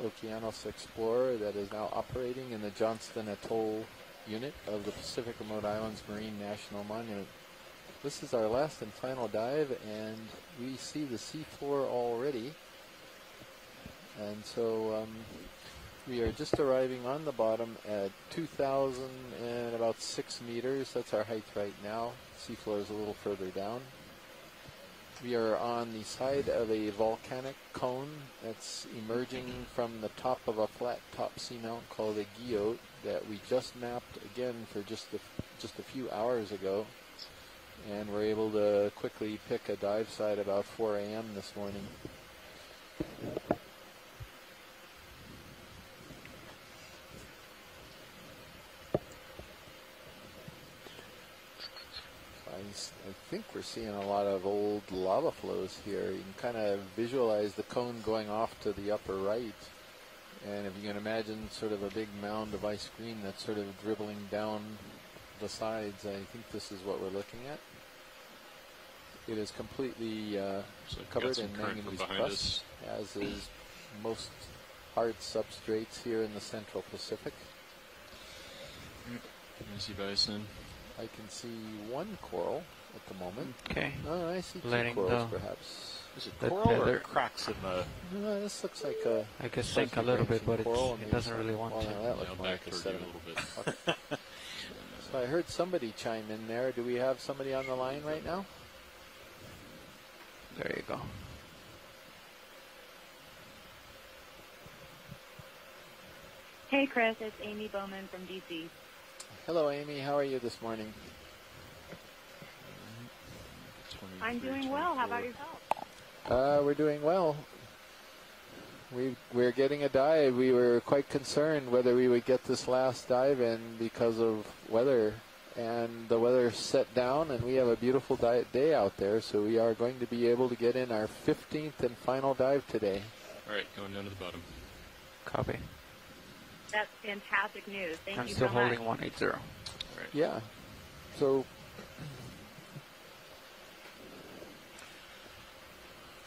Okeanos Explorer that is now operating in the Johnston Atoll Unit of the Pacific Remote Islands Marine National Monument. This is our last and final dive, and we see the seafloor already. And so we are just arriving on the bottom at 2,006 meters. That's our height right now. Seafloor is a little further down. We are on the side of a volcanic cone that's emerging from the top of a flat top seamount called a guyot that we just mapped again for just a few hours ago. And we're able to quickly pick a dive site about 4 a.m. this morning. I think we're seeing a lot of old lava flows here. You can kind of visualize the cone going off to the upper right. And if you can imagine sort of a big mound of ice cream that's sort of dribbling down the sides, I think this is what we're looking at. It is completely covered in manganese crust, as is most hard substrates here in the Central Pacific. Easy bison. I can see one coral at the moment. Okay. Oh, I see two corals, perhaps. Is it coral or cracks in the... No, this looks like a... I guess like a little bit, but it doesn't really want to. That looks more like a sediment. Okay. So I heard somebody chime in there. Do we have somebody on the line right now? There you go. Hey, Chris. It's Amy Bowman from DC. Hello, Amy. How are you this morning? I'm doing well. How about yourself? We're doing well. We're getting a dive. We were quite concerned whether we would get this last dive in because of weather. And the weather set down, and we have a beautiful day out there. So we are going to be able to get in our 15th and final dive today. All right, going down to the bottom. Copy. That's fantastic news. Thank you so much. I'm still holding 180. Right. Yeah. So,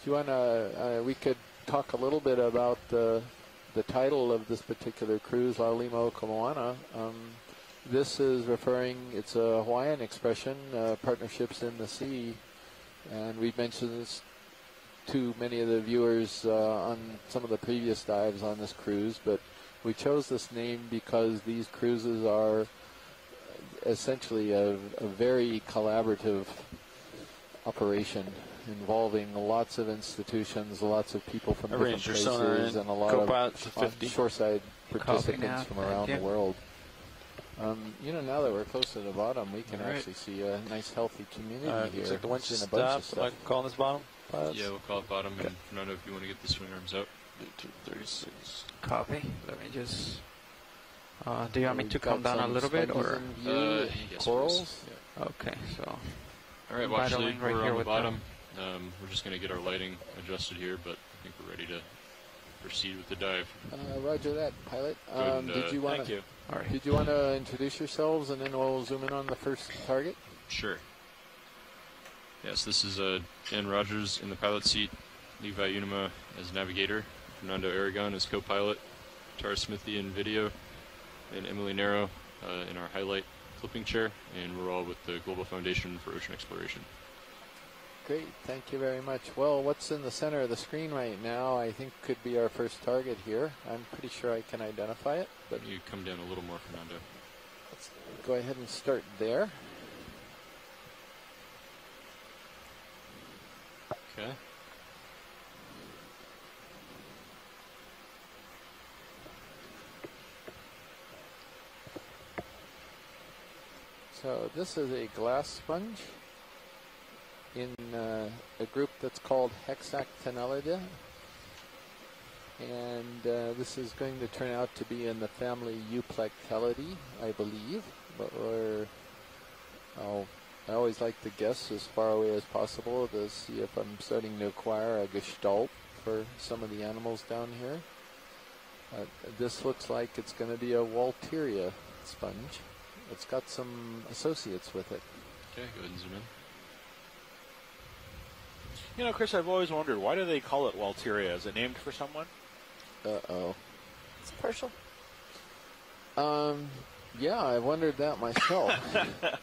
do you want to, we could talk a little bit about the title of this particular cruise, Laulima Okamoana. This is referring, it's a Hawaiian expression, partnerships in the sea. And we've mentioned this to many of the viewers on some of the previous dives on this cruise, but we chose this name because these cruises are essentially a very collaborative operation involving lots of institutions, lots of people from different places, and a lot of shoreside participants from around the world. You know, now that we're close to the bottom, we can actually see a nice, healthy community here. Looks like the winch in a stopped. bunch of stuff. Like calling this bottom? Yeah, we'll call it bottom. And Fernando, if you want to get the swing arms out. 36. Copy. Let me just... do you want me to come down a little bit, or...? Yes, corals? Yeah. Okay, so... All right, well, actually, we're on the bottom. We're just going to get our lighting adjusted here, but I think we're ready to proceed with the dive. Roger that, pilot. Did you want to... All right. Did you want to introduce yourselves, and then we'll zoom in on the first target? Sure. Yes, this is Dan Rogers in the pilot seat, Levi Unima as navigator, Fernando Aragon as co-pilot, Tara Smithy in video, and Emily Nero in our highlight clipping chair, and we're all with the Global Foundation for Ocean Exploration. Great, thank you very much. Well, what's in the center of the screen right now, I think could be our first target here. I'm pretty sure I can identify it. But you come down a little more, Fernando. Let's go ahead and start there. Okay. So this is a glass sponge in a group that's called Hexactinellida, and this is going to turn out to be in the family Euplectellidae, I believe, but I always like to guess as far away as possible to see if I'm starting to acquire a gestalt for some of the animals down here. This looks like it's going to be a Walteria sponge. It's got some associates with it. Okay, go ahead and zoom in. You know, Chris, I've always wondered, why do they call it Walteria? Is it named for someone? Uh-oh. It's partial. Yeah, I wondered that myself.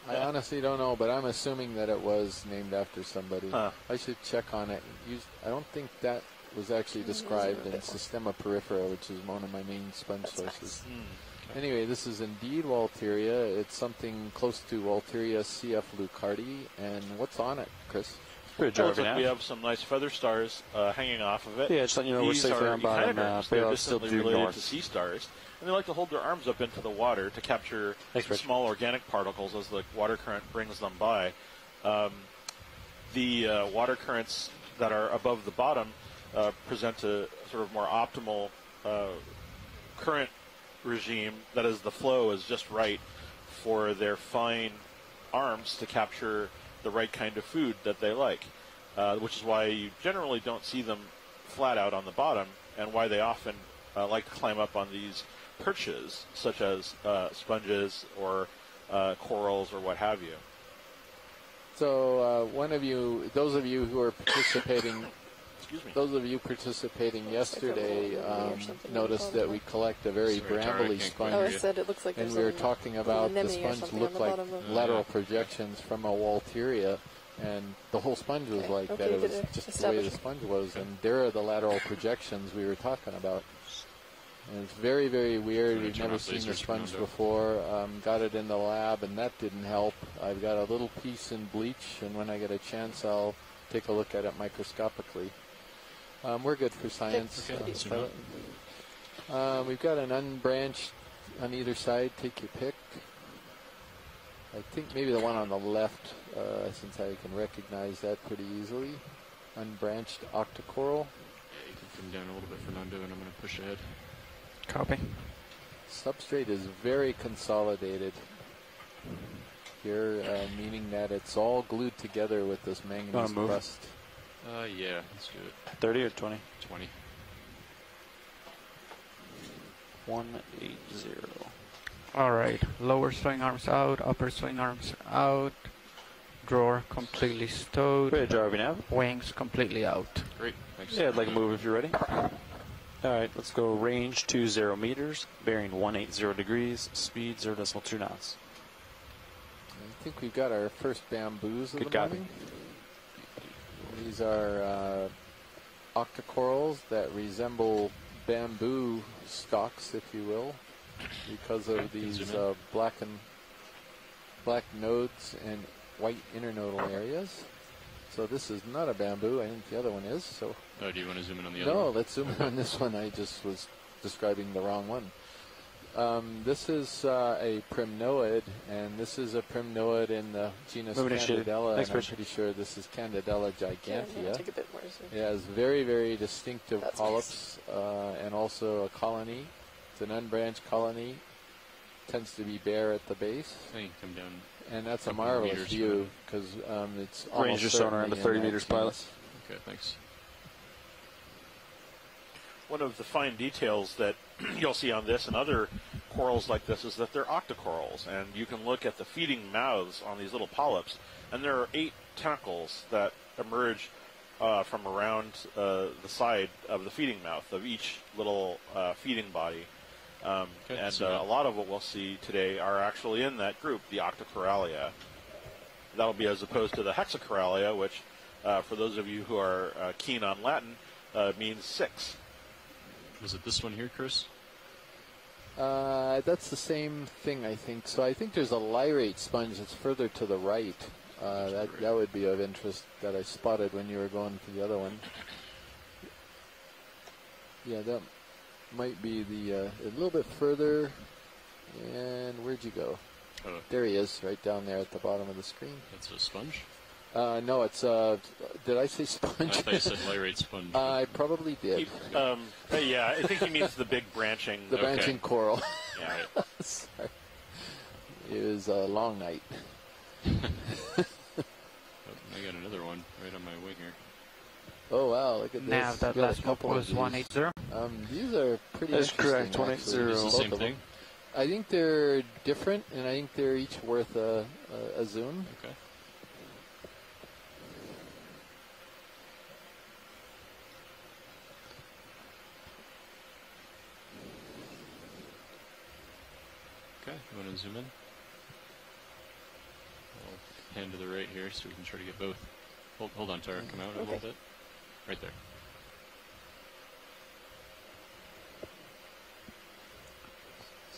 I honestly don't know, but I'm assuming that it was named after somebody. I should check on it. I don't think that was actually described in Systema Peripheral, which is one of my main sponge sources. Nice. Anyway, this is indeed Walteria. It's something close to Walteria CF Lucardi. And what's on it, Chris? We have some nice feather stars hanging off of it. Yeah, just letting you know we're safely on bottom. They're distantly related to sea stars. And they like to hold their arms up into the water to capture small organic particles as the water current brings them by. The water currents that are above the bottom present a sort of more optimal current regime. That is, the flow is just right for their fine arms to capture the right kind of food that they like, which is why you generally don't see them flat out on the bottom, and why they often like to climb up on these perches, such as sponges or corals or what have you. So those of you who are participating, those of you participating yesterday noticed that we collect a very brambly sponge. Oh, I said it looks like and we were talking about the sponge looked like lateral projections from a Walteria, and the whole sponge was like that. It was just the way the sponge was, and there are the lateral projections we were talking about. And it's very, very weird. We've never seen the sponge before. Got it in the lab, and that didn't help. I've got a little piece in bleach, and when I get a chance, I'll take a look at it microscopically. We're good for science. We've got an unbranched on either side. Take your pick. I think maybe the one on the left, since I can recognize that pretty easily. Unbranched octocoral. Yeah, you can come down a little bit, Fernando, and I'm going to push ahead. Copy. Substrate is very consolidated here, meaning that it's all glued together with this manganese crust. Yeah, let's do it. 30 or 20? 20. 180. All right. Lower swing arms out, upper swing arms out. Drawer completely stowed. Ready to draw now? Wings completely out. Great, thanks. Yeah, I'd like to move if you're ready. All right, let's go range 20 meters, bearing 180 degrees, speed 0.2 knots. I think we've got our first bamboos of Good the copy. morning. These are octocorals that resemble bamboo stalks, if you will, because of these black nodes and white internodal areas. So this is not a bamboo. I think the other one is. So. Oh, do you want to zoom in on the other one? No, let's zoom in on this one. I just was describing the wrong one. This is a primnoid, and this is a primnoid in the genus Candidella. And I'm pretty sure this is Candidella gigantea. Take a bit more zoom. It has very, very distinctive polyps and also a colony. It's an unbranched colony. Tends to be bare at the base. I think come down. And that's a marvelous view because it's almost Ranger sonar into 30 meters pilot. Okay, thanks. One of the fine details that you'll see on this and other corals like this is that they're octocorals, and you can look at the feeding mouths on these little polyps, and there are 8 tentacles that emerge from around the side of the feeding mouth of each little feeding body. And a lot of what we'll see today are actually in that group, the octocoralia. That'll be as opposed to the hexacoralia, which, for those of you who are keen on Latin, means 6. Was it this one here, Chris? That's the same thing, I think. So I think there's a lyrate sponge that's further to the right. That would be of interest that I spotted when you were going for the other one. Yeah, that might be the a little bit further. And where'd you go? There he is, right down there at the bottom of the screen. That's a sponge? No, it's did I say sponge? I thought you said lyrate sponge. I probably did. Yeah, I think he means the big branching. The branching coral. Yeah. Right. Sorry. It was a long night. I got another one right on my wing here. Oh wow, look at this. Now that last couple was 180. These are pretty That's interesting. correct, 180. Is it the same thing? I think they're different, and I think they're each worth a zoom. Okay. Okay, you want to zoom in? I'll pan to the right here so we can try to get both. Hold on, Tara. Come out a little bit. Right there.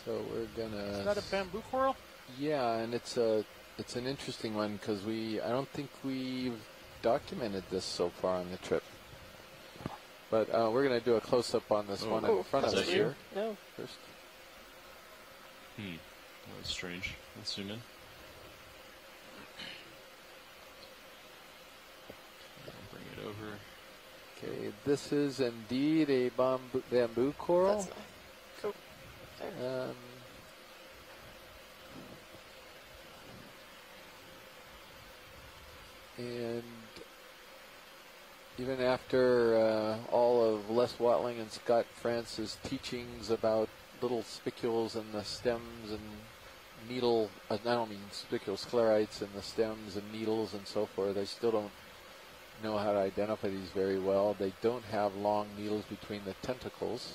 So we're gonna. Is that a bamboo coral? Yeah, and it's an interesting one because I don't think we've documented this so far on the trip. But we're gonna do a close up on this one in front of us here. No. First. That's strange. Let's zoom in. I'll bring it over. Okay, this is indeed a bamboo coral. That's nice. Cool. There. And even after all of Les Watling and Scott France's teachings about little spicules in the stems and needle, I don't mean spicules, sclerites in the stems and needles and so forth, I still don't know how to identify these very well. They don't have long needles between the tentacles.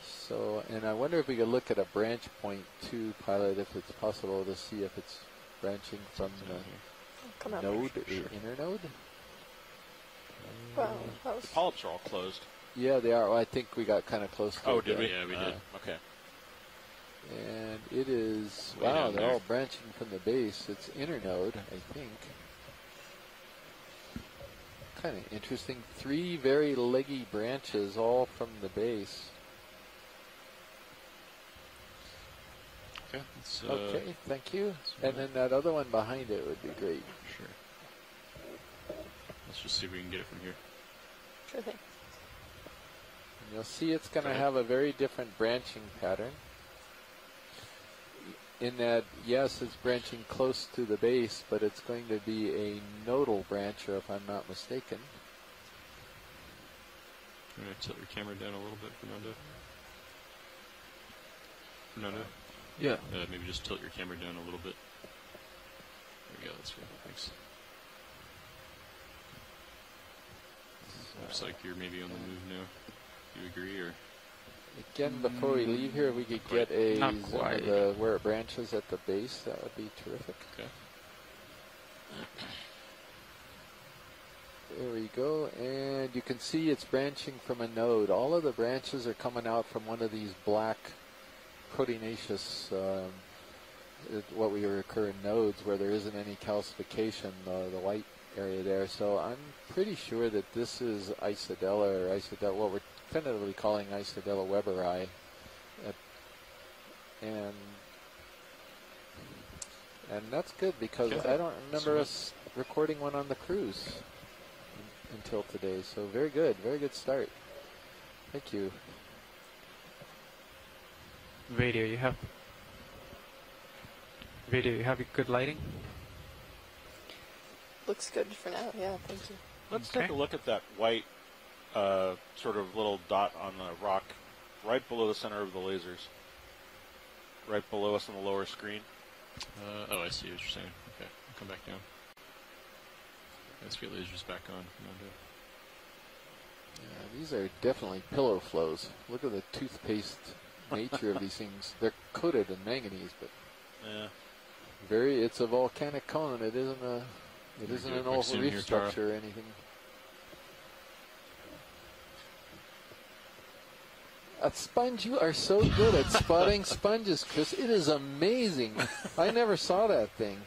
So, and I wonder if we could look at a branch point too, Pilot, if it's possible to see if it's branching from the node, or inner node. Wow, that was... The polyps are all closed. Yeah, they are. Well, I think we got kind of close to it. Oh, did we? Yeah, we did. Okay. And it is, Way wow, down they're there. all branching from the base. It's inner node, I think. Kind of interesting. 3 very leggy branches, all from the base. Okay. Let's, Okay, thank you. And then that other one behind it would be great. Sure. Let's just see if we can get it from here. Sure thing. And you'll see it's going to have a very different branching pattern. In that, yes, it's branching close to the base, but it's going to be a nodal brancher, if I'm not mistaken. I'm going to tilt your camera down a little bit, Fernando. Fernando? Yeah. Maybe just tilt your camera down a little bit. There we go, that's good. Thanks. Looks like you're maybe on the move now. Do you agree, or? Again, before we leave here, we could get a Not zoom of quite. where it branches at the base. That would be terrific. Okay. There we go. And you can see it's branching from a node. All of the branches are coming out from one of these black proteinaceous, what we recur in nodes where there isn't any calcification, the white area there. So I'm pretty sure that this is Isodella, or Isodella, what we're tentatively calling Isodella weberi. And that's good because I don't remember us recording one on the cruise until today. So very good start. Thank you. Video, you have good lighting? Looks good for now, yeah, thank you. Let's take a look at that white sort of little dot on the rock right below the center of the lasers. Right below us on the lower screen. Oh, I see what you're saying. Okay, I'll come back down. Let's get lasers back on. Yeah, these are definitely pillow flows. Look at the toothpaste nature of these things. They're coated in manganese, but it's a volcanic cone. It isn't an old reef structure or anything. A sponge, you are so good at spotting sponges, Chris. It is amazing. I never saw that thing.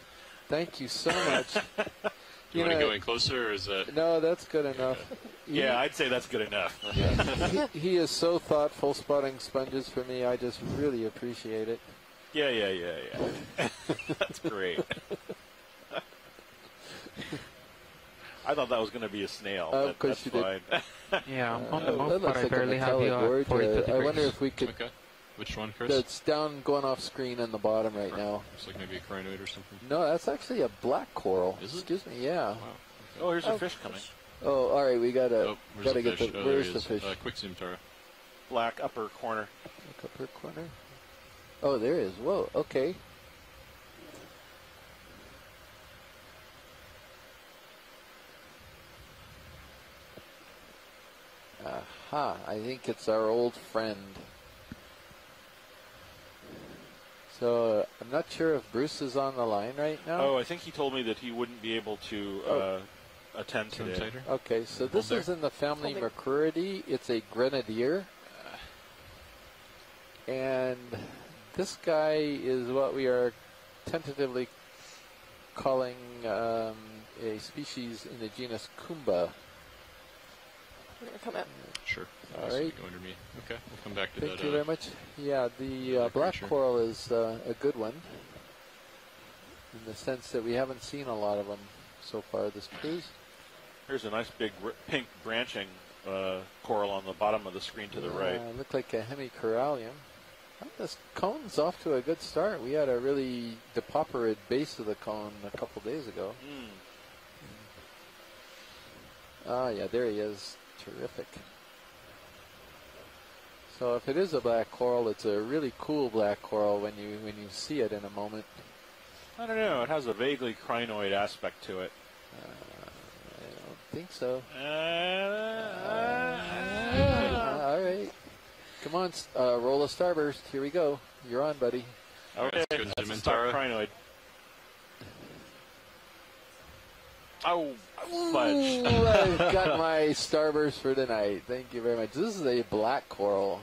Thank you so much. Do you want to go in closer, or is that... No, that's good enough. Yeah, I'd say that's good enough. He is so thoughtful spotting sponges for me. I just really appreciate it. Yeah. That's great. I thought that was going to be a snail. Of course that's you fine. Yeah, I'm on the move, that but looks I like a barely have you metallic at 42 board. degrees. I wonder if we could... Okay. Which one, Chris? It's down, going off screen on the bottom right now. Looks like maybe a crinoid or something. No, that's actually a black coral. Is it? Excuse me, yeah. Wow. Oh, here's a fish coming. Oh, all right, we gotta Where's the get fish? the. Oh, Where's there the he is. fish? Quick zoom, Tara. Black upper corner. Look upper corner. Oh, there is. Whoa. Okay. Aha! I think it's our old friend. So I'm not sure if Bruce is on the line right now. Oh, I think he told me that he wouldn't be able to attend today. Okay, so this is in the family Mercuridae. It's a grenadier. And this guy is what we are tentatively calling a species in the genus Kumba. Come out. Sure. All right. Go under me. Okay, we'll come back to Thank that. you very much. Yeah, the black creature. coral is a good one in the sense that we haven't seen a lot of them so far this cruise. Here's a nice big pink branching coral on the bottom of the screen to the right. Looked like a hemicorallium. Well, this cone's off to a good start. We had a really depauperate base of the cone a couple days ago. Ah, yeah, there he is. Terrific. So if it is a black coral, it's a really cool black coral when you see it in a moment. I don't know. It has a vaguely crinoid aspect to it. I don't think so. All right. Come on, roll a starburst. Here we go. You're on, buddy. Okay, Let's go that's zoom a in, stock Tara. crinoid. Oh, fudge. Ooh, I've got my starburst for tonight. Thank you very much. This is a black coral.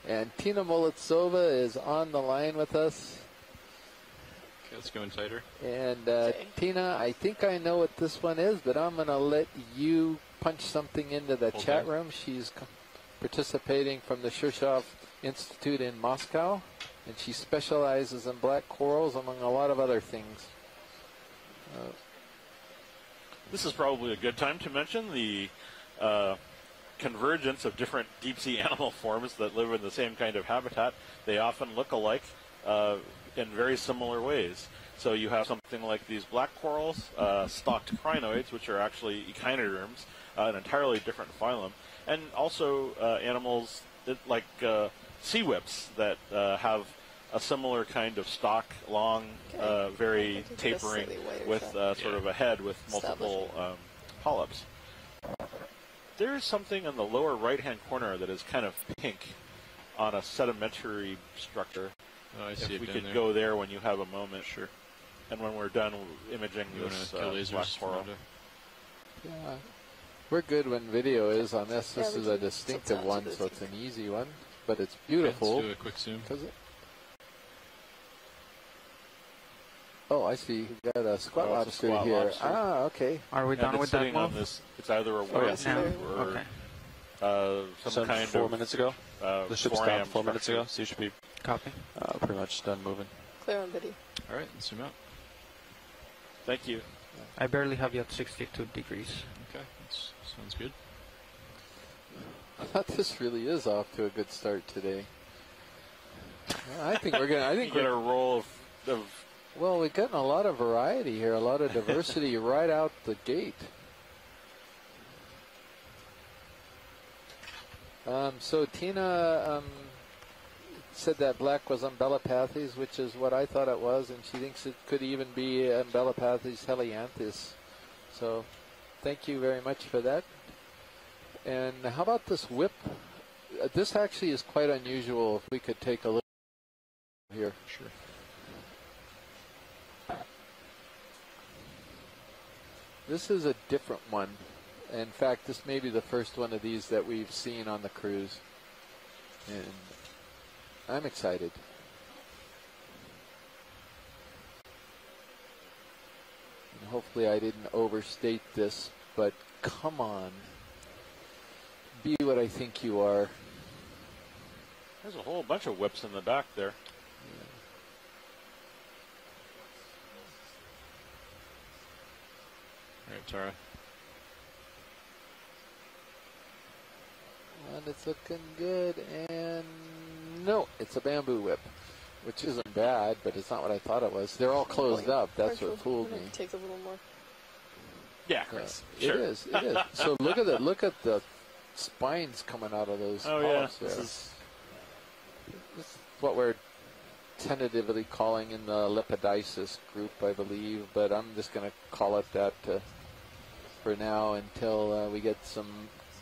And Tina Molitsova is on the line with us. Okay, let's go in tighter. And Tina, I think I know what this one is, but I'm going to let you punch something into the chat room. She's participating from the Shirshov Institute in Moscow, and she specializes in black corals, among a lot of other things. This is probably a good time to mention the convergence of different deep-sea animal forms that live in the same kind of habitat. They often look alike in very similar ways. So you have something like these black corals, stalked crinoids, which are actually echinoderms, an entirely different phylum, and also animals like sea whips that have a similar kind of stalk, long, very tapering, with sort of a head with multiple polyps. There's something in the lower right-hand corner that is kind of pink on a sedimentary structure. Oh, I see if it we down could there. go there when you have a moment. Sure. And when we're done imaging You want this to kill lasers, black coral. Fernando? Yeah, we're good when video is on this. This Yeah, we is a can distinctive tilt down one, to the so it's an TV. easy one, but it's Okay, beautiful. let's do a quick zoom. Oh, I see. We got a squat Oh, it's a lobster squat here. lobster. Ah, okay. Are we And done it's with that sitting on move? this. It's either a yeah. worm No. or Okay. some Sent kind 4 of minutes ago. The ship 4 stopped AM 4 minutes structure. ago, so you should be Copy. pretty much done moving. Clear on video. All right, let's zoom out. Thank you. I barely have yet 62 degrees. Okay, sounds good. I thought this really is off to a good start today. I think we're gonna. I You think get a we're. roll of Well, we've gotten a lot of variety here, a lot of diversity right out the gate. So Tina said that black was Umbellapathes, which is what I thought it was, and she thinks it could even be Umbellapathes helianthus. So thank you very much for that. And how about this whip? This actually is quite unusual. If we could take a look here. Sure. This is a different one. In fact, this may be the first one of these that we've seen on the cruise. And I'm excited. And hopefully I didn't overstate this, but come on. Be what I think you are. There's a whole bunch of whips in the back there. All right, Tara. And it's looking good. And no, it's a bamboo whip, which isn't bad, but it's not what I thought it was. They're all closed up. That's what fooled me. Take a little more. Yeah, Chris. It is. It is. So look at the spines coming out of those Oh yeah, polyps there. this is This is what we're tentatively calling in the Lepidopsis group, I believe, but I'm just going to call it that for now until we get some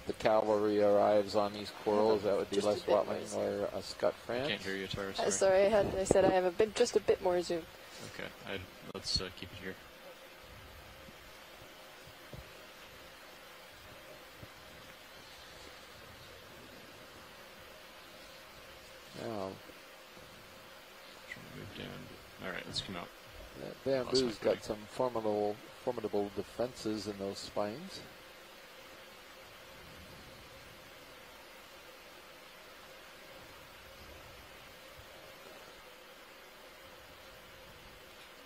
the cavalry arrives on these corals, that would be Just a Les bit more Watling zoom. or Scott I France. can't hear you, Tara. Sorry. Sorry, I said I have just a bit more zoom. Okay, let's keep it here. Now, Trying to move down. All right, let's come out. that bamboo's got some formidable defenses in those spines.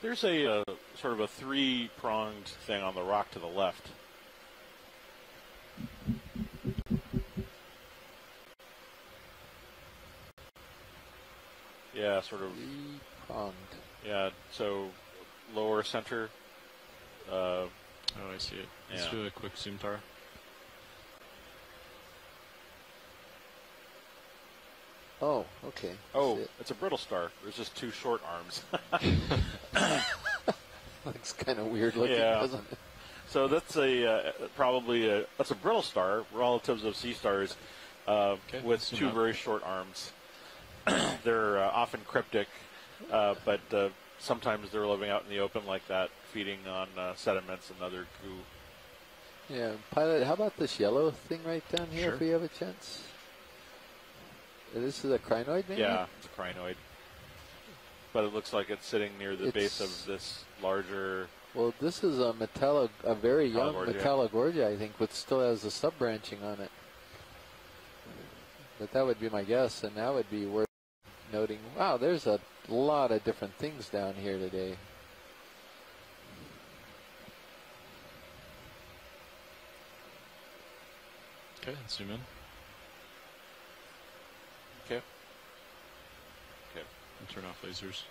There's a sort of a three-pronged thing on the rock to the left. Yeah, sort of. Three-pronged. Yeah, so lower center. Oh, I see it. Let's Yeah. do a quick zoom, Tara. Oh, okay. Oh, That's it. it's a brittle star. There's just two short arms. Looks kind of weird looking, Yeah. doesn't it? So that's that's a brittle star, relatives of sea stars, with zoom two out. very short arms. They're often cryptic, but sometimes they're living out in the open like that, feeding on sediments and other goo. Yeah, Pilot, how about this yellow thing right down here Sure. if we have a chance? This is a crinoid, maybe? Yeah, it's a crinoid. But it looks like it's sitting near the base It's- of this larger. Well, this is a very young Metallogorgia. Metallogorgia, I think, but still has a sub-branching on it. But that would be my guess, and that would be worth noting. Wow, there's a lot of different things down here today. Okay, let's zoom in. Okay. Okay. And turn off lasers.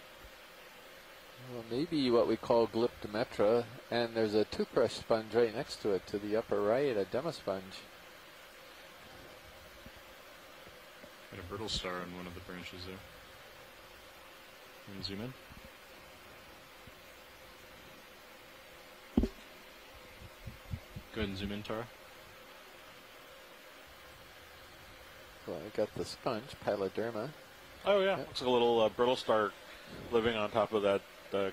Well, maybe what we call glyptometra, and there's a toothbrush sponge right next to it, to the upper right, a demosponge. Got a brittle star on one of the branches there. And zoom in. Go ahead and zoom in, Tara. Well, I got the sponge, Piloderma. Oh yeah, Yeah. looks like a little brittle star living on top of that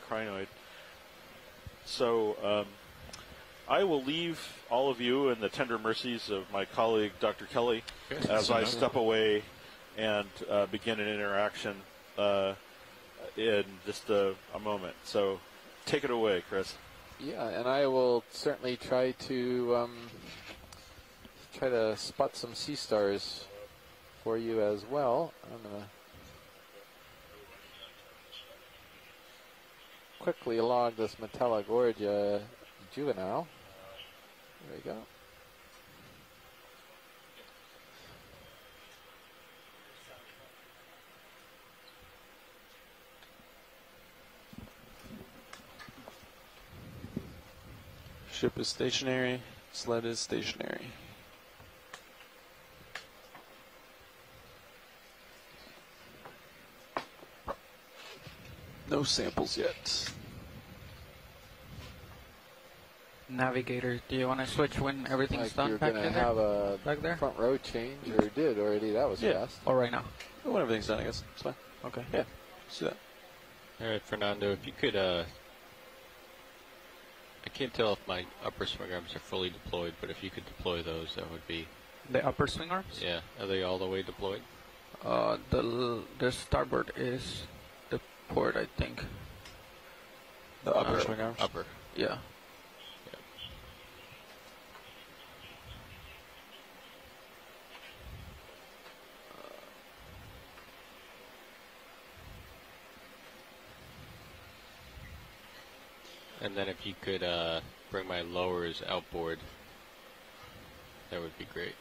crinoid. So I will leave all of you in the tender mercies of my colleague Dr. Kelly Okay, as zoom I out. step away and begin an interaction in just a moment. So take it away, Chris. Yeah, and I will certainly try to spot some sea stars for you as well. I'm gonna quickly log this Metallogorgia juvenile. There we go. Ship is stationary. Sled is stationary. No samples yet. Navigator, do you want to switch when everything's Like done you're back gonna there? have a Back there? front row change, or did already. That was Yeah. fast. Or right now? When everything's done, I guess. It's fine. Okay. Yeah. Let's do that. All right, Fernando, if you could, I can't tell if my upper swing arms are fully deployed, but if you could deploy those, that would be, The upper swing arms? yeah. Are they all the way deployed? The starboard is the port, I think. The upper swing arms. Upper. Yeah. And then if you could bring my lowers outboard, that would be great.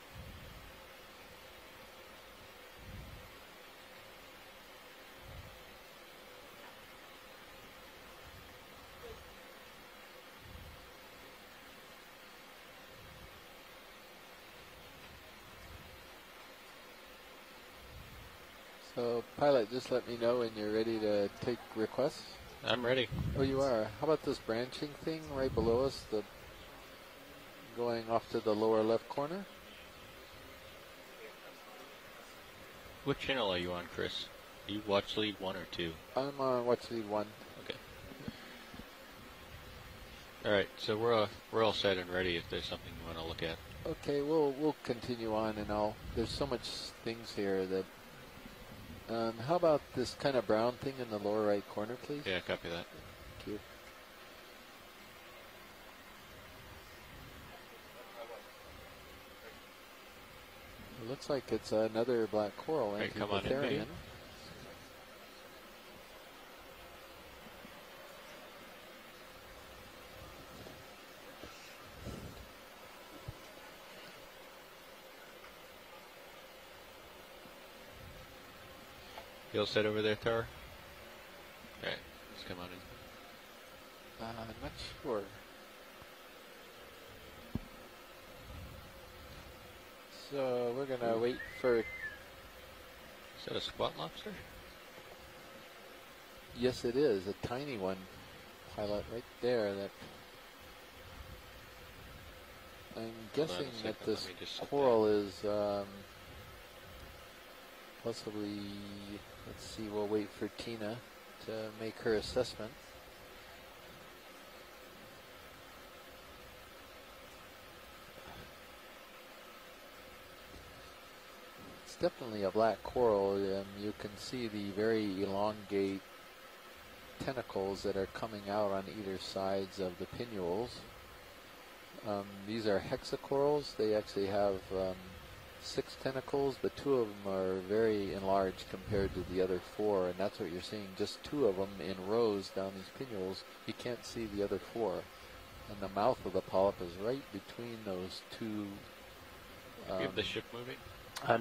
So, pilot, just let me know when you're ready to take requests. I'm ready. Oh, you are. How about this branching thing right below us, the going off to the lower left corner? What channel are you on, Chris? Are you watch lead 1 or 2? I'm on watch lead 1. Okay. All right, so we're all set and ready if there's something you want to look at. Okay, we'll continue on, and there's so much things here that. How about this kind of brown thing in the lower right corner, please? Yeah, copy that. Thank you. It looks like it's another black coral. Right, come on in, Anthropitherian. video. You all set over there, Tar? Alright, let's come on in. I'm not sure. So we're gonna wait for. Is that a squat lobster? Yes, it is a tiny one. Pilot right there. That I'm guessing that second, this let me just sit coral is possibly. Let's see. We'll wait for Tina to make her assessment. It's definitely a black coral. You can see the very elongate tentacles that are coming out on either sides of the pinnules. These are hexacorals. They actually have 6 tentacles, but 2 of them are very enlarged compared to the other 4, and that's what you're seeing, just 2 of them in rows down these pinnules. You can't see the other 4. And the mouth of the polyp is right between those 2. You have the ship moving?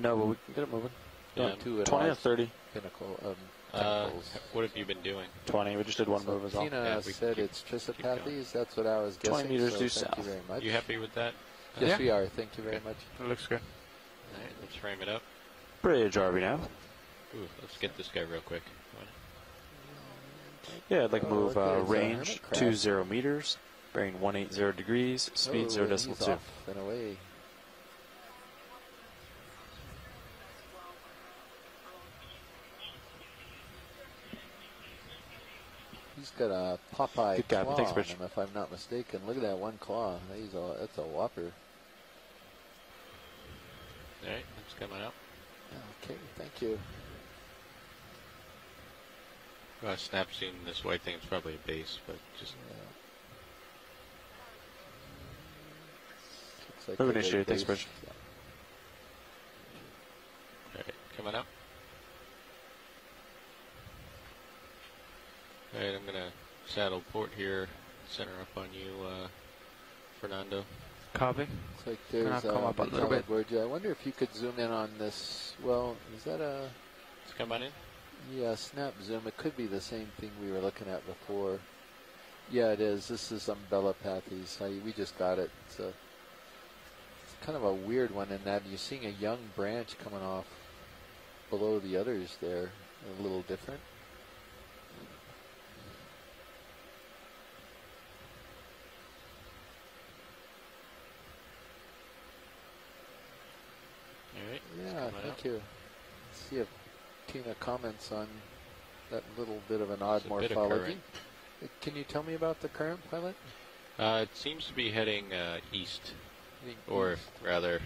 No, but we can get it moving. Yeah. 2 20 or 30? pinnacle, tentacles. What have you been doing? 20. We just did one So move as well. Tina Yeah, we said keep- it's keep Trissopathes. That's what I was guessing. 20 meters so due thank you south. very much. You happy with that? Yes, Yeah. we are. Thank you very Okay. much. It looks good. Alright, let's frame it up. Bridge RV now. Ooh, let's get this guy real quick. Come on. Yeah, I'd like to Oh, move look at his, range hermit crab. 20 meters, bearing 180 degrees, speed Oh, 0.2. he's off and away. He's got a Popeye Good guy. claw Thanks, on Rich. him, if I'm not mistaken. Look at that one claw. That's a whopper. Alright, it's coming up. Okay, thank you. Well, snap seeing this white thing is probably a base, but just Looks like Move a big initiated. Thanks, base. Rich. alright, coming up. Alright, I'm gonna saddle port here, center up on you, Fernando. Copy. Looks like there's come up a little bit. board. I wonder if you could zoom in on this. Well, is that a... Let's come on in. Yeah, snap zoom. It could be the same thing we were looking at before. Yeah, it is. This is Umbellapathes. We just got it. It's kind of a weird one in that you're seeing a young branch coming off below the others there. A little different. Alright, Yeah, thank you. Let's see if Tina comments on that little bit of an odd It's a bit of morphology. current. Can you tell me about the current, pilot? It seems to be heading east, or rather,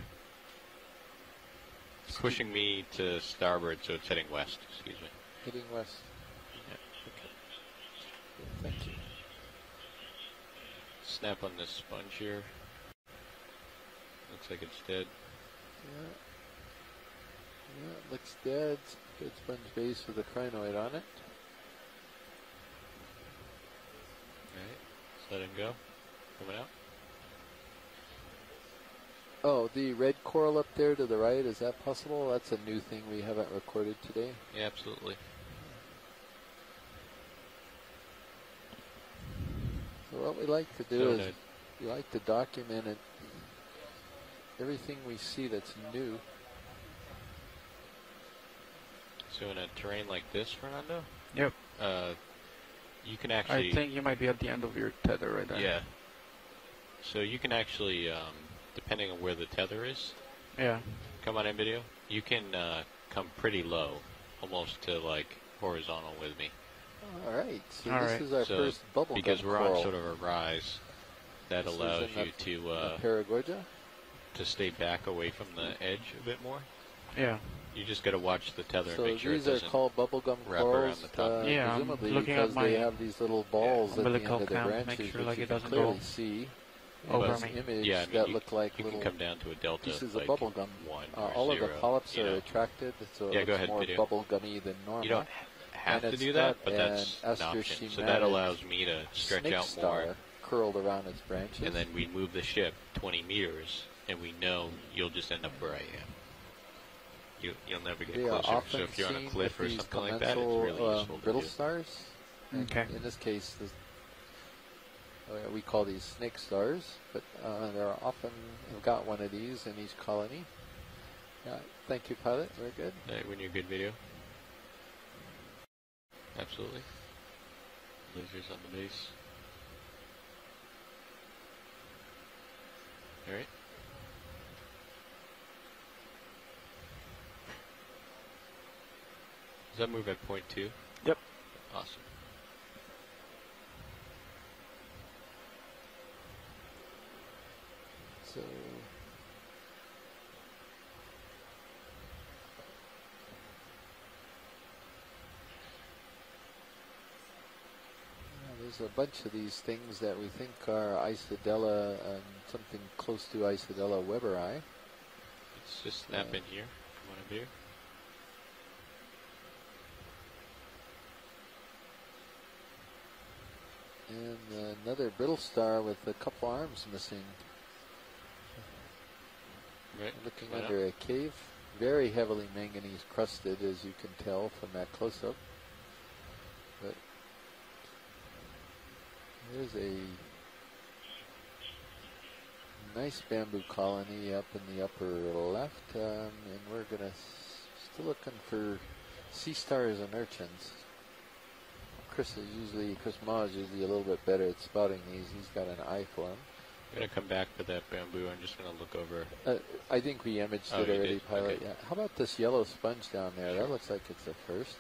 pushing me to starboard, so it's heading west. Excuse me. Heading west. Yeah. Okay. Thank you. Snap on this sponge here. Looks like it's dead. Yeah. Yeah, it looks dead. Good sponge base with a crinoid on it. Alright, let's let him go. Coming out. Oh, the red coral up there to the right, is that possible? That's a new thing we haven't recorded today. Yeah, absolutely. So what we like to do So is we like to document it, everything we see that's new. So in a terrain like this, Fernando, Yep. you can actually. I think you might be at the end of your tether right there. Yeah. So you can actually, depending on where the tether is, Yeah. come on in video, you can come pretty low, almost to like horizontal with me. All right. So All this right. is our So first bubble because gum we're coral. on sort of a rise, that This is allows in you the Paragorgia. to stay back away from the edge a bit more. Yeah. You just got to watch the tether So and make sure it these are doesn't called bubblegum wrap corals, around the top. Yeah, I'm presumably looking because at my they have these little balls at the end umbilical of the cam, branches, make sure which like you it can doesn't clearly go see in over this me. image Yeah, I mean, that you, look like you little can come down to a delta pieces like of bubblegum. 1 All or of the 0, polyps you are know. attracted, so Yeah, it go looks ahead, more video. bubblegummy than normal. You don't have And to it's do that, got but that's an an option. So that aster-schematic allows me to stretch snake out star more, curled around its branches. and then we move the ship 20 meters, and we know you'll just end up where I am. You'll never get They are closer. often So if you're on a seen cliff with or these something like that, it's commensal, really useful to brittle do. stars. And Okay. in this case, we call these snake stars, but there are often we've got one of these in each colony. Yeah, thank you, pilot. Very good. When you're good video. Absolutely. Lasers on the base. Alright. Does that move at point 2? Yep. Awesome. So there's a bunch of these things that we think are Isodella and something close to Isodella weberi. Let's just snap in here. Come on over here. And another brittle star with a couple arms missing. Right. Looking Right under a cave. Very heavily manganese crusted, as you can tell from that close-up. But there's a nice bamboo colony up in the upper left, and we're gonna still looking for sea stars and urchins. Chris Ma is usually a little bit better at spotting these. He's got an eye for them. I'm going to come back for that bamboo. I'm just going to look over. I think we imaged Oh, it you already, did? pilot. Okay. Yeah. How about this yellow sponge down there? That looks like it's the first.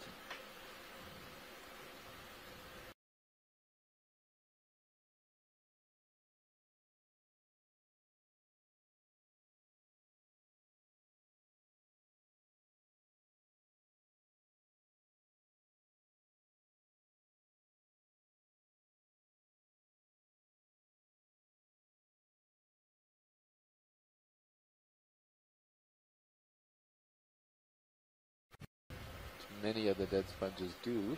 Many of the dead sponges do.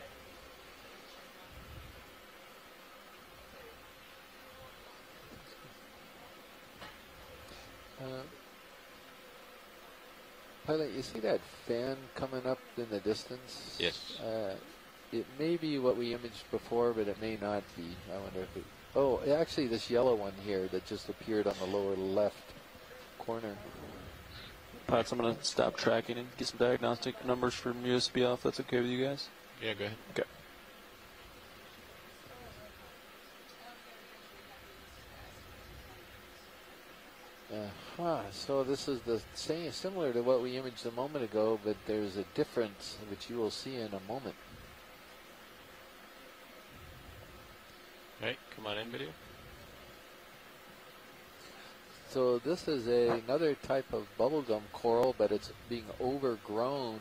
Pilot, you see that fan coming up in the distance? Yes. It may be what we imaged before, but it may not be. I wonder if it... Oh, actually, this yellow one here that just appeared on the lower left corner. Pilots, I'm going to stop tracking and get some diagnostic numbers from USB off. That's okay with you guys? Yeah, go ahead. Okay. So this is the same, similar to what we imaged a moment ago, but there's a difference which you will see in a moment. Right, come on in, video. So this is another type of bubblegum coral, but it's being overgrown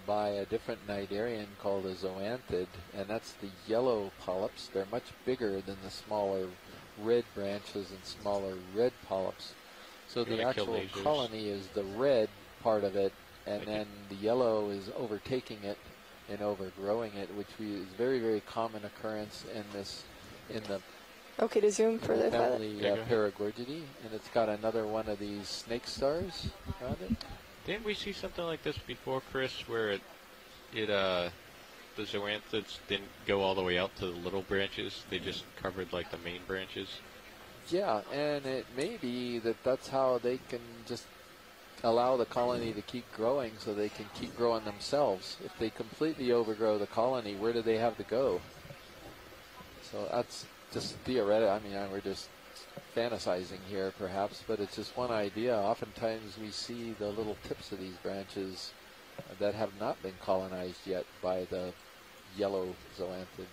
by a different cnidarian called a zoanthid, and that's the yellow polyps. They're much bigger than the smaller red branches and smaller red polyps. So the actual colony is the red part of it, and then the yellow is overtaking it and overgrowing it, which is very, very common occurrence in the Okay, to zoom further, pilot. family Paragorgidae, and it's got another one of these snake stars around it. Didn't we see something like this before, Chris, where the zoanthids didn't go all the way out to the little branches? They just covered like the main branches. Yeah, and it may be that that's how they can just allow the colony to keep growing so they can keep growing themselves. If they completely overgrow the colony, where do they have to go? So that's just theoretical. I mean, we're just fantasizing here perhaps, but it's just one idea. Oftentimes we see the little tips of these branches that have not been colonized yet by the yellow zoanthid.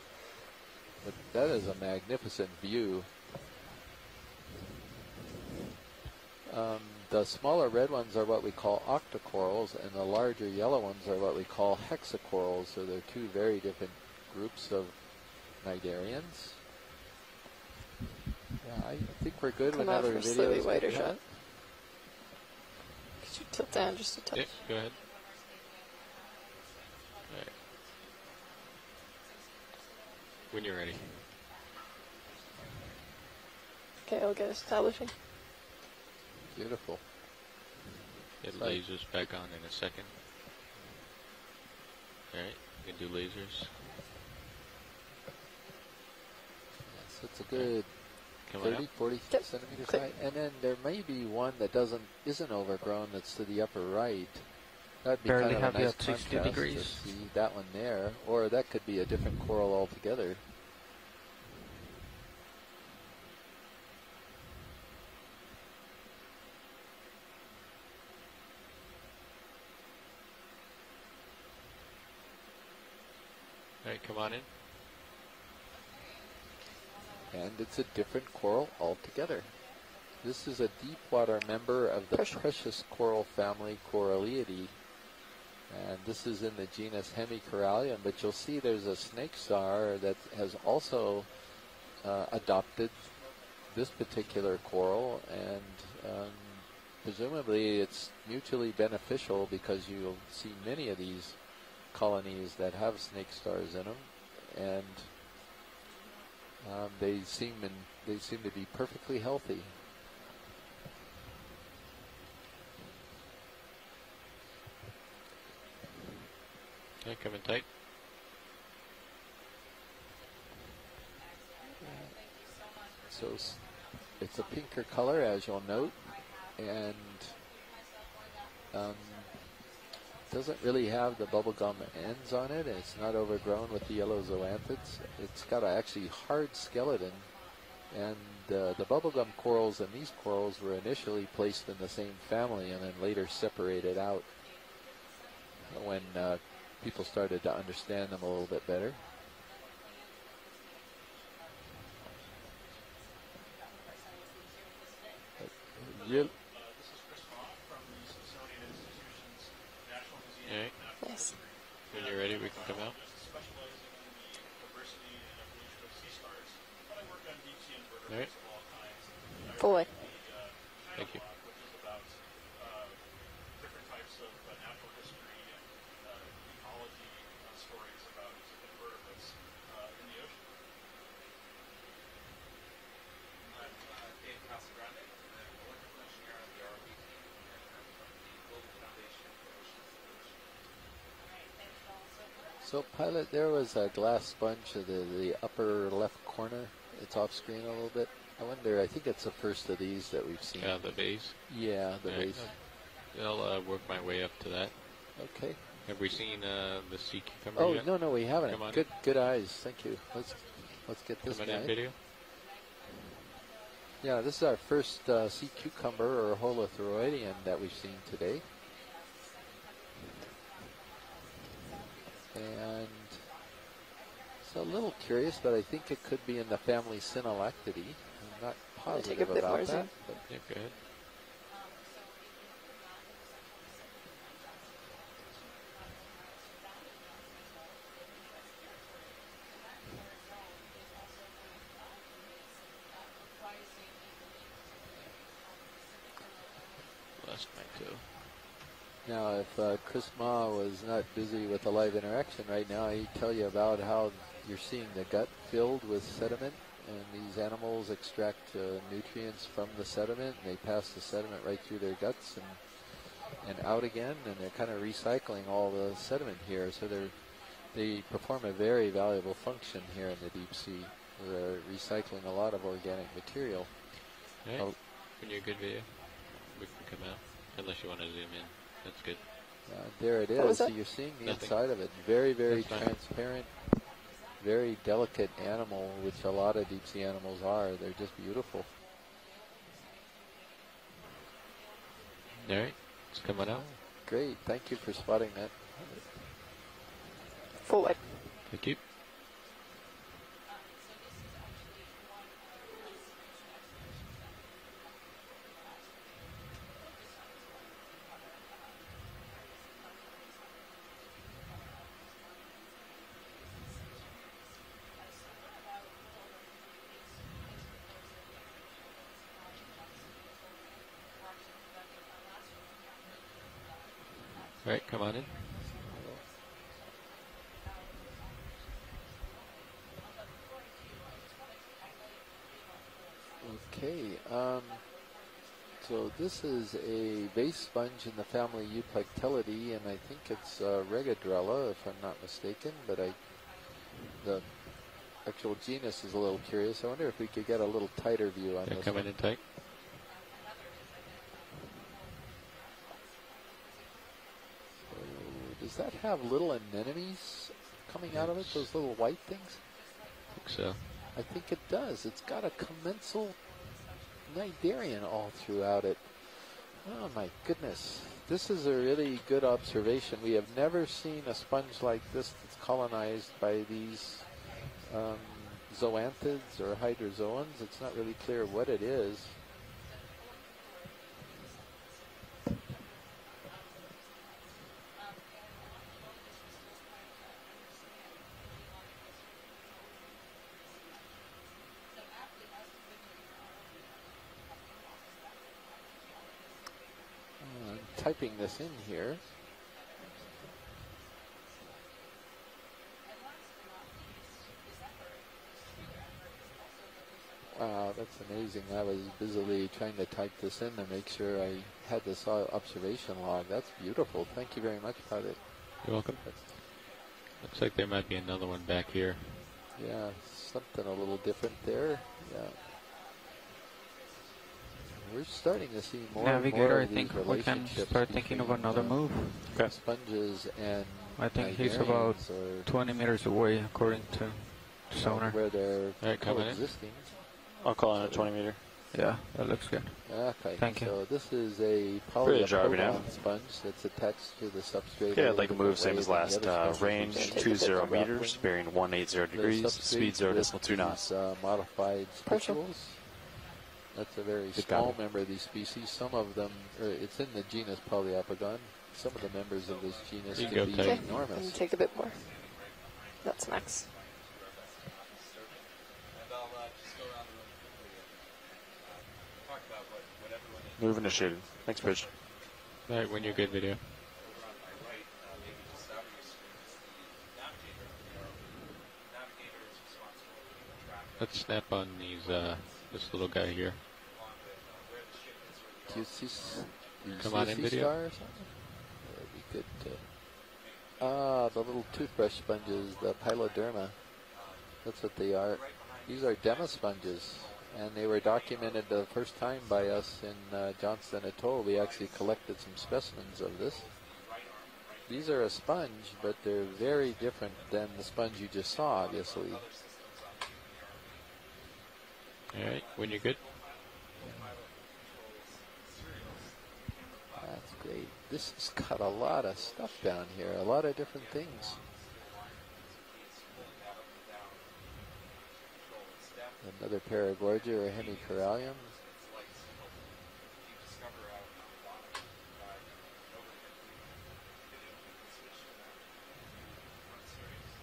But that is a magnificent view. The smaller red ones are what we call octocorals, and the larger yellow ones are what we call hexacorals. So they're two very different groups of cnidarians. Yeah, I think we're good with Come out another for a video. slightly wider shot. Could you tilt down just a touch? Yeah, go ahead. All right. When you're ready. Okay, I'll get establishing. Beautiful. Get Sorry. lasers back on in a second. Alright, you can do lasers. Yes, it's a good Coming 30, up. 40 Yep. centimeters Click. high. And then there may be one that isn't overgrown that's to the upper right. That'd be Barely kind of have a you nice at 60 contrast to degrees. see that one there. Or that could be a different coral altogether. Alright, come on in. And it's a different coral altogether. This is a deep water member of the precious coral family Coralliidae. And this is in the genus Hemicorallium, but you'll see there's a snake star that has also adopted this particular coral, and presumably it's mutually beneficial because you'll see many of these colonies that have snake stars in them, and they seem to be perfectly healthy. Okay, come in tight. So it's a pinker color, as you'll note, and doesn't really have the bubblegum ends on it. It's not overgrown with the yellow zoanthids. It's got an actually hard skeleton, and the bubblegum corals and these corals were initially placed in the same family and then later separated out when people started to understand them a little bit better. Real, Alright, Nice. when you're ready, we can come out. Alright, Full way. thank you. So, pilot, there was a glass sponge of the upper left corner. It's off screen a little bit. I wonder, I think it's the first of these that we've seen. The base. Yeah, the Alright, base. I'll work my way up to that. Okay. Have we seen the sea cucumber Oh, yet? no, we haven't. Come on Good eyes. Thank you. Let's get this Coming in guy. video? Yeah, this is our first sea cucumber or holothuroidean that we've seen today. And it's a little curious, but I think it could be in the family Synallactidae. I'm not Take a positive bit more about that. zoom. But Yeah, go ahead. Lost my toe. now, if Chris Ma was not busy with a live interaction right now, he'd tell you about how you're seeing the gut filled with sediment, and these animals extract nutrients from the sediment, and they pass the sediment right through their guts and out again, and they're kind of recycling all the sediment here. So they perform a very valuable function here in the deep sea. They're recycling a lot of organic material. Alright, Oh. when you're good video, we can come out. Unless you want to zoom in. That's good. There it What was is. So that? you're seeing the Nothing. inside of it. Very, very That's fine. transparent, very delicate animal, which a lot of deep sea animals are. They're just beautiful. Alright, it's coming out. great. Thank you for spotting that. Forward. Thank you. All right, come on in. Okay, so this is a base sponge in the family Euplectellidae, and I think it's Regadrella, if I'm not mistaken, but the actual genus is a little curious. I wonder if we could get a little tighter view on this Come one. in tight. So does that have little anemones coming out of it, those little white things? I think so. I think it does. It's got a commensal cnidarian all throughout it. Oh my goodness. This is a really good observation. We have never seen a sponge like this that's colonized by these zoanthids or hydrozoans. It's not really clear what it is. Typing this in here. Wow, that's amazing. I was busily trying to type this in to make sure I had this observation log. That's beautiful. Thank you very much, Pilot. You're welcome. Looks like there might be another one back here. Yeah, something a little different there. Yeah. We're starting to see more Navigator, and more I of think these we can relationships start thinking of between, another move. Okay. Sponges and I think he's about 20 meters away, according to sonar. Where they're coexisting. I'll call in a 20 meter. Yeah, that looks good. Okay, Thank you. so this is a Bridge, are we now? polyapodon sponge that's attached to the substrate. Yeah, I'd like to move same as last. Range 20 meters, bearing 180 degrees, speed 0.2 knots. Modified spicules. That's a very small member of these species. Some of them, it's in the genus Polyapodon. Some of the members of this genus can be enormous. Can you take a bit more? That's next. Move initiated. Thanks, Bridge. All right, when you're good, video. Let's snap on these, this little guy here. Come on in, video. That'd be good. The little toothbrush sponges, the Piloderma. That's what they are. These are demasponges, and they were documented the first time by us in Johnston Atoll. We actually collected some specimens of this. These are a sponge, but they're very different than the sponge you just saw, obviously. All right, when you're good. That's great. This has got a lot of stuff down here, a lot of different things. Another Paragorgia or Hemicorallium.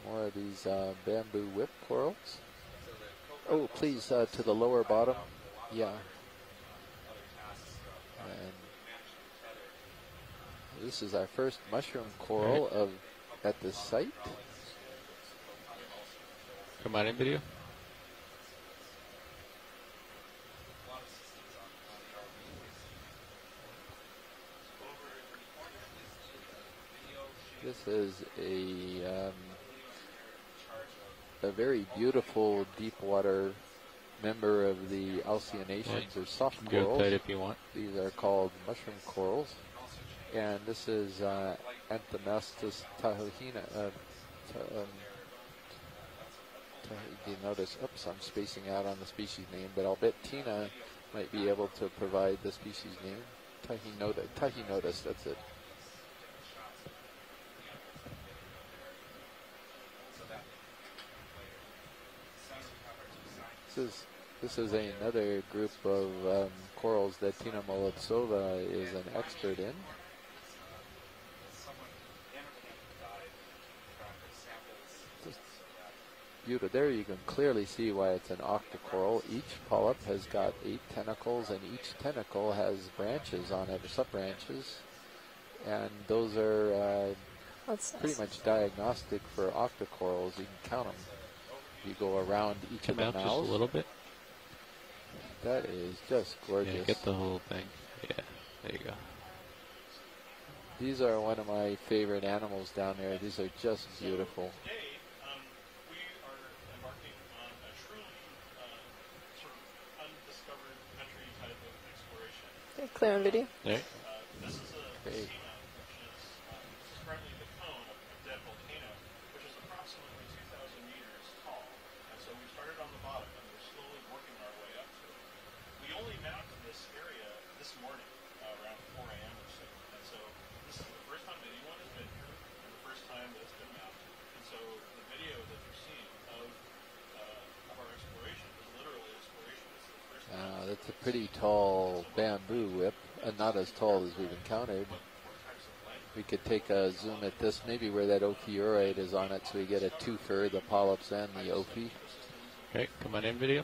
More of these bamboo whip corals. Oh, please, to the lower bottom. Yeah. And this is our first mushroom coral at this site. Come on in, video. This is a very beautiful deep water member of the Alcyonaceans, or soft corals. Go tight if you want. These are called mushroom corals. And this is Anthomastus tahina. You notice, oops, I'm spacing out on the species name, but I'll bet Tina might be able to provide the species name. Tahinotus, that's it. This is another group of corals that Tina Molodtsova is an expert in. Beautiful. There you can clearly see why it's an octocoral. Each polyp has got 8 tentacles, and each tentacle has branches on it, or sub-branches. And those are pretty much diagnostic for octocorals. You can count them. You go around each of the mouths. Just a little bit. That is just gorgeous. Yeah, get the whole thing. Yeah, there you go. These are one of my favorite animals down there. These are just beautiful. Okay, clear on video. There. This is a Great. seamount, which is currently the cone of a dead volcano, which is approximately 2,000 meters tall. And so we started on the bottom, and we're slowly working our way up to it. We only mounted this area this morning, around 4 a.m. or so. And so this is the first time anyone has been here, and the first time that it's been mounted. And so the video that you're seeing of our exploration is literally exploration. It's the first time. That's a pretty tall bamboo whip, and not as tall as we've encountered. We could take a zoom at this, maybe where that ophiurite is on it, so we get a twofer, the polyps and the ophi. Okay, come on in, video.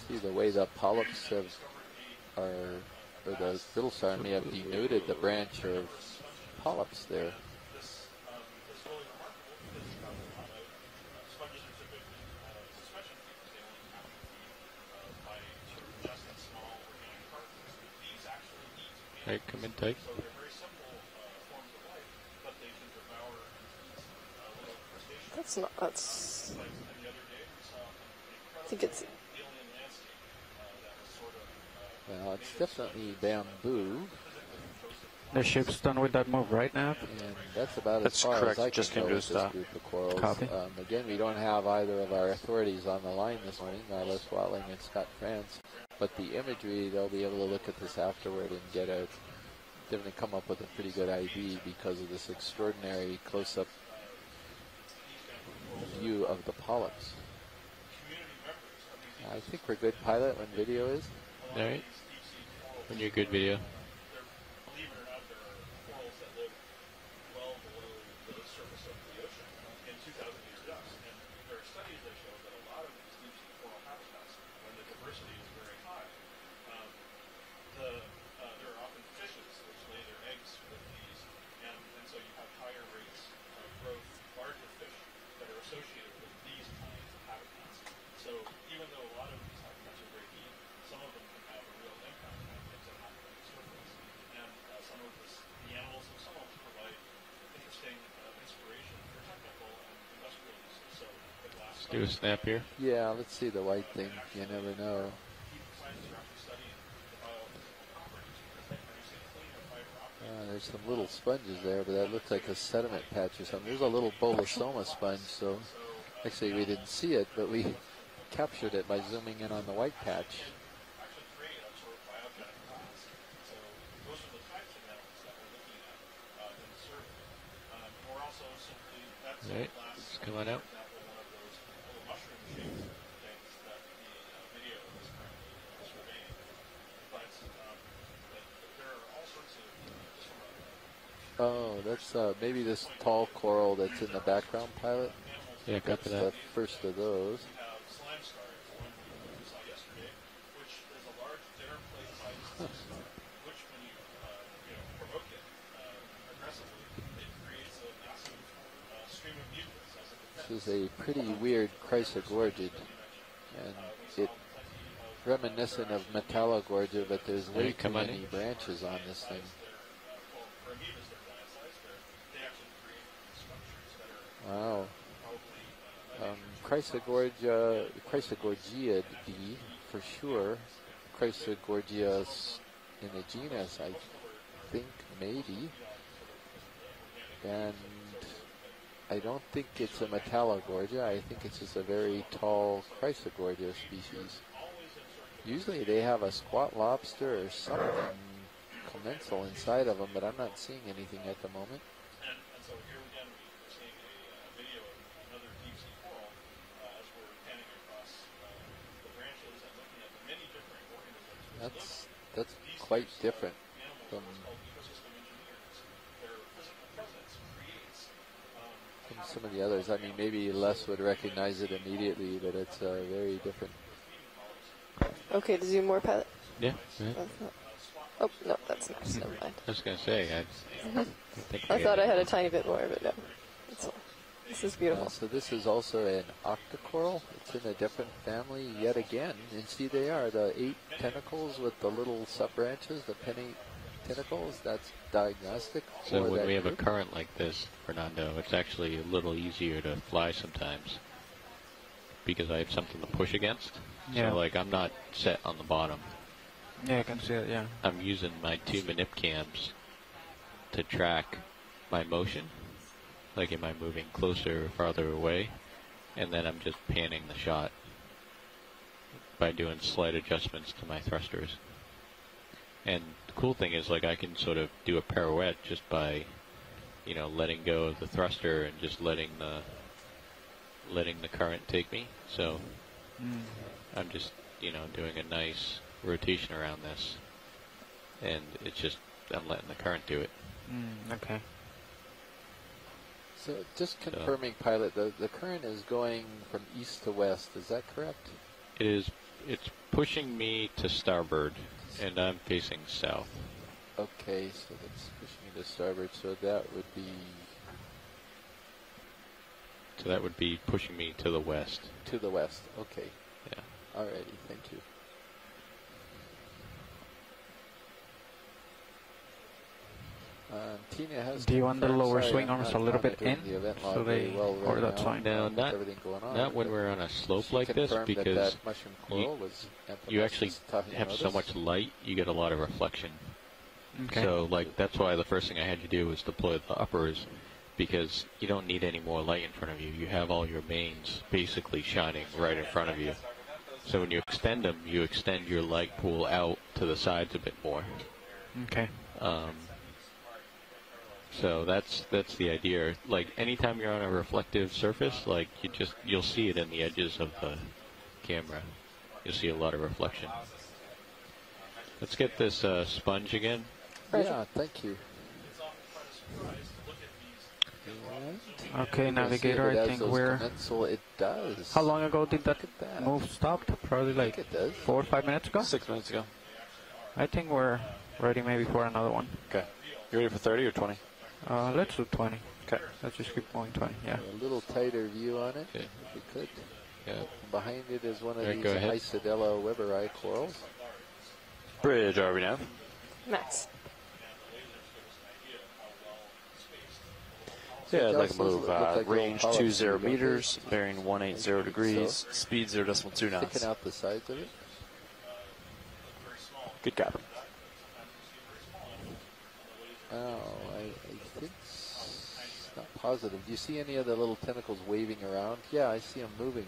See the way the polyps or the brittle star may have denuded the branch of polyps there. Right, come in tight. That's I think it's Well, it's definitely bamboo, The ship's done with that move right now. and that's about That's as far correct. as I Just can came go to a with this stop. group of corals. Copy. Again, we don't have either of our authorities on the line this morning, Les Watling and Scott France. But the imagery, they'll be able to look at this afterward and definitely come up with a pretty good ID because of this extraordinary close-up view of the polyps. I think we're good, pilot, when video is. All right. When you're good, video. Believe it or not, there are corals that live well below the surface of the ocean in 2,000 meter depths. And there are studies that show that a lot of these deep sea coral habitats, when the diversity is very high, there are often fishes which lay their eggs with these, and so you have higher rates of growth, larger fish that are associated with these kinds of habitats. So even though a lot of these habitats are very deep, some of them can have a real impact on things that happen on the surface. And some of the animals themselves provide interesting inspiration for technical and industrial uses. So the glass. Let's do a snap here. Yeah, let's see the white thing. You never know. Scientists are actually studying the biophysical properties because they produce a cleaner fiber optic. There's some little sponges there, but that looks like a sediment patch or something. There's a little bolosoma sponge, so actually we didn't see it, but we captured it by zooming in on the white patch. Actually create a sort of biogenic glass. So those are the types of animals that we're looking at in the survey. We're also simply, that's All right, glass, it's coming out. for example, one of those little mushroom-shaped things that the video is currently surveying. But there are all sorts of, just from a Oh, that's maybe this tall coral that's in the background, pilot. Yeah, That's copy the that. first of those. have slime star, the one we saw yesterday, which is a large dinner plate-sized slime star, which when you provoke it aggressively, it creates a massive stream of mucus as a defense. This is a pretty weird chrysogorgid, and it reminiscent of Metallogorgia, but there's way too come on many in. branches on this thing. For amoebas, they're giant-sized. They actually create structures that are Wow. probably Chrysogorgia D for sure. Chrysogorgia in the genus, I think, maybe. And I don't think it's a Metallogorgia. I think it's just a very tall Chrysogorgia species. Usually they have a squat lobster or something commensal inside of them, but I'm not seeing anything at the moment. and so here again we're seeing a That's quite different from some of the others. I mean, maybe Les would recognize it immediately, but it's very different. Okay, to zoom more, pilot. Yeah. Oh, no, that's nice. Never mind. I was going to say, I thought I had a tiny bit more, but no. This is beautiful. So this is also an octocoral. It's in a different family yet again. And see, they are the 8 tentacles with the little sub-branches, the penny tentacles. That's diagnostic. So for when that we have a group. current like this, Fernando, it's actually a little easier to fly sometimes because I have something to push against. Yeah. So like I'm not set on the bottom. Yeah, I can see it, yeah. I'm using my 2 manip cams to track my motion. Like, am I moving closer or farther away? And then I'm just panning the shot by doing slight adjustments to my thrusters. And the cool thing is, like, I can sort of do a pirouette just by, you know, letting go of the thruster and just letting the current take me. So I'm just, you know, doing a nice rotation around this. And it's just, I'm letting the current do it. Okay. So just confirming, pilot, the current is going from east to west. Is that correct? It is. It's pushing me to starboard, and I'm facing south. Okay, so that's pushing me to starboard. So that would be So that would be pushing me to the west. to the west. Okay. Yeah. Alrighty, thank you. Tina has. Do you want the confirmed- lower sorry, swing I'm arms not a little bit monitoring in? the event So log very they, well or right that's now, fine. No, with not everything going on. not when but we're on a slope she like this, confirmed because that mushroom coral was you actually Anthonosus have so tahinotis. much light, you get a lot of reflection. Okay. So, like, that's why the first thing I had to do was deploy the uppers, because you don't need any more light in front of you. You have all your mains basically shining right in front of you. So when you extend them, you extend your light pool out to the sides a bit more. Okay. So that's the idea. Like, anytime you're on a reflective surface, like, you'll see it in the edges of the camera. You'll see a lot of reflection. Let's get this sponge again. Yeah, thank you. Okay, And navigator, I think we're... commensal, it does. How long ago did that Look at that. move stopped? Probably like It does. 4 or 5 minutes ago? 6 minutes ago. I think we're ready maybe for another one. Okay. You ready for 30 or 20? Let's do 20. Okay. Let's just keep going 20, yeah. A little tighter view on it, Okay. if we could. Yeah. Behind it is one of Alright, these go ahead. Isodella weberi corals. Bridge, are we now? Max. Yeah, I'd like Just to move look like little range polyps 20 here, don't they? meters, bearing 180 degrees, speed 0.2 knots. Sticking out the sides of it. Good copy. Oh, I think it's not positive. Do you see any of the little tentacles waving around? Yeah, I see them moving.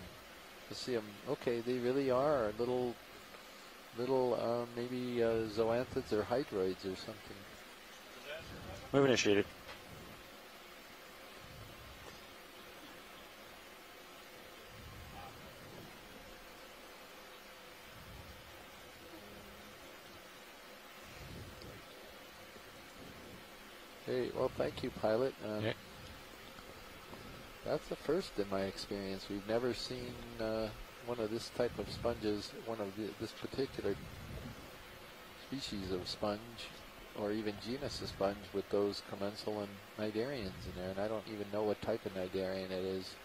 I see them. Okay, they really are little maybe zoanthids or hydroids or something. Move initiated. Hey, well, thank you, pilot. Yeah. That's the first in my experience. We've never seen one of this type of sponges, one of this particular species of sponge, or even genus of sponge with those commensal and cnidarians in there, and I don't even know what type of cnidarian it is.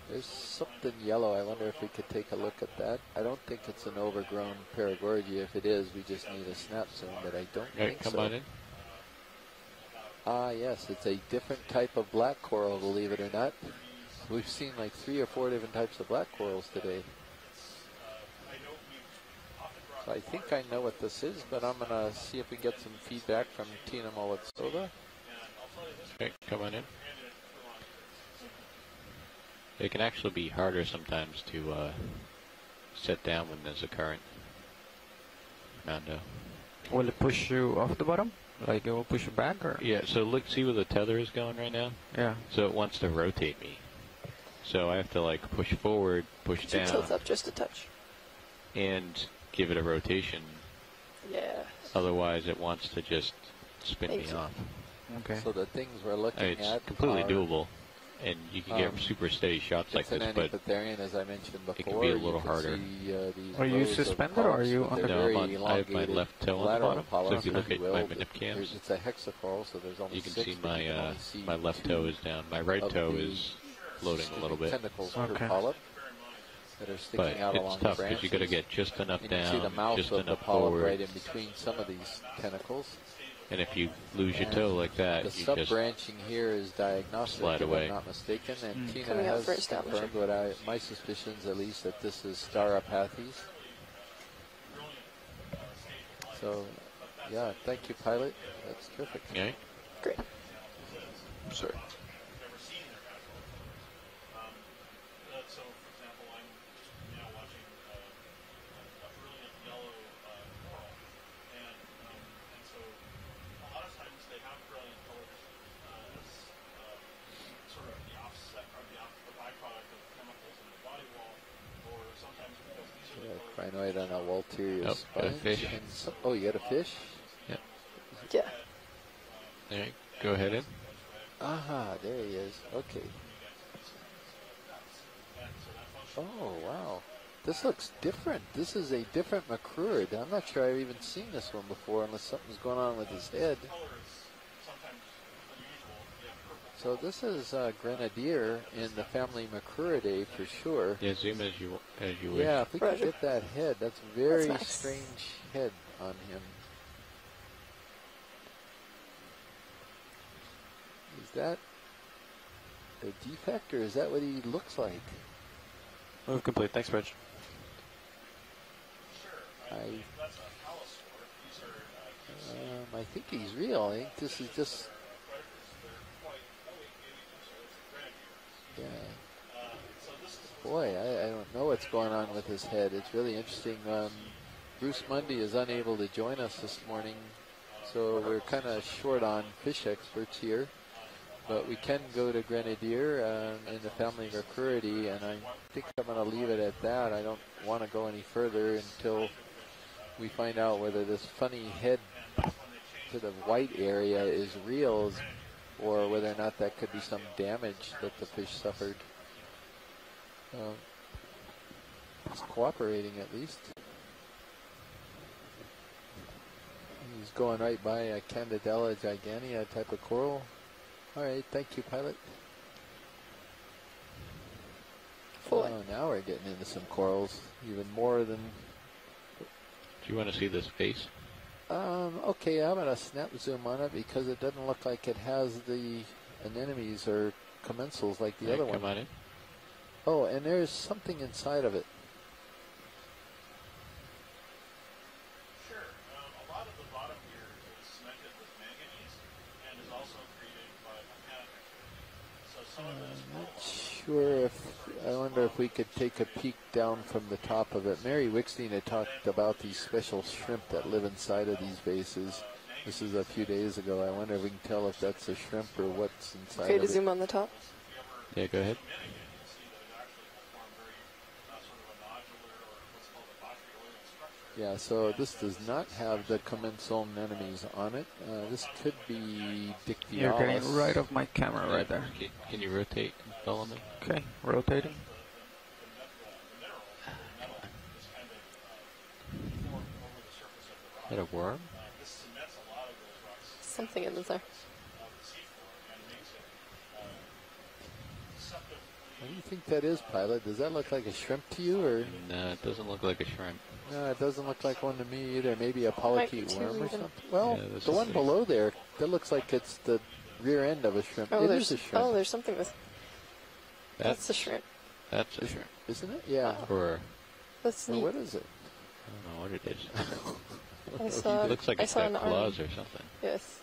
There's something yellow. I wonder if we could take a look at that. I don't think it's an overgrown paragorgia. If it is, we just need a snap zoom, but I don't think Come so. on in. Ah, yes, it's a different type of black coral, believe it or not. We've seen like 3 or 4 different types of black corals today. So I think I know what this is, but I'm going to see if we can get some feedback from Tina Molitsova. Okay, come on in. It can actually be harder sometimes to set down when there's a current. Fernando. Will it push you off the bottom? Like it will push you back, or? Yeah, so look, see where the tether is going right now? Yeah. So it wants to rotate me. So I have to like push forward, push Should down, tilt up just a touch. and give it a rotation. Yeah. Otherwise, it wants to just spin Thank me you. off. Okay. So the things we're I looking mean, it's at completely are, doable, and you can get super steady shots like it's an this, but Antipatharian, as I mentioned before. it can be a little you can harder. See, these Are you rows of suspended or are polyps you with on their the no, very I have my elongated left toe on the lateral bottom. So polyps, if you look at will, my but manip cams, it's a hexacoral, so there's only you can 6, see but you can my only see my left 2 toe is down. My right of toe the is floating a little bit. tentacles Okay. per polyp that are sticking But out it's along tough the because branches. you got to get just enough And you see the down, mouth just of the enough polyp forward. right in between some of these tentacles. And if you lose your And toe like that, the you just sub-branching here is diagnostic, slide if away. I'm not mistaken, and Tina Coming out has for establishing. confirmed my suspicions, at least, that this is Staropathes. So, yeah, thank you, pilot. That's terrific. okay. Great. Sure. So, for example, I'm now watching a brilliant yellow coral, and so a lot of times they have brilliant colors as sort of the offset or the byproduct of chemicals in the body wall, or sometimes because these are the colors. Crinoid on a Walterius Oh, got a sponge. fish. And oh, you got a fish? Yeah. All right, go ahead in. Aha, there he is. Okay. Oh, wow. This looks different. This is a different macrurid. I'm not sure I've even seen this one before unless something's going on with his head. So this is Grenadier in the family Macruridae for sure. Yeah, zoom as you wish. Yeah, if we could Roger. get that head. That's a very That's nice. strange head on him. Is that a defect or is that what he looks like? Move complete. Thanks, Reg. I think he's real. I think this is just. Yeah. Boy, I don't know what's going on with his head. It's really interesting. Bruce Mundy is unable to join us this morning, so we're kind of short on fish experts here. But we can go to Grenadier in the family Macruridae, and I think I'm going to leave it at that. I don't want to go any further until we find out whether this funny head to the white area is real, or whether or not that could be some damage that the fish suffered. It's cooperating at least. He's going right by a Candidella gigantea type of coral. All right, thank you, pilot. Fully. Oh, now we're getting into some corals, even more than. Do you want to see this face? Okay, I'm gonna snap zoom on it because it doesn't look like it has the anemones or commensals like the All other right, one. come on in. Oh, and there's something inside of it. Sure. A lot of the bottom here is cemented with manganese and is also created by volcanic activity. So some of it is I'm not sure if, I wonder if we could take a peek down from the top of it. Mary Wickstein had talked about these special shrimp that live inside of these bases. This is a few days ago. I wonder if we can tell if that's a shrimp or what's inside Okay, of to it. zoom on the top. Yeah, go ahead. Yeah, so this does not have the commensal anemones on it. This could be Dictyolis. You're getting right off my camera right there. Can you rotate and follow me? Okay, rotating. Is that a worm? Something in there. What do you think that is, pilot? Does that look like a shrimp to you, or? No, it doesn't look like a shrimp. No, it doesn't look like one to me either. Maybe a Might be polychaete two worm or even. something. Well, Yeah, this the is one a- below there, that looks like it's the rear end of a shrimp. Oh, It there's is a shrimp, oh, there's something with. That's the shrimp. That's a shrimp. isn't it? Yeah. Or That's Or neat. what is it? I don't know what it is. I saw. It looks like I it's saw got an arm. claws or something. Yes.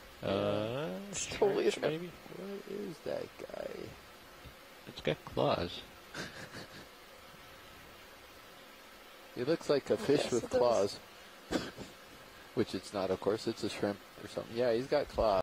It's totally a shrimp. Maybe. What is that guy? It's got claws. He looks like a fish Yes, with it does. claws. Which it's not, of course. It's a shrimp or something. Yeah, he's got claws.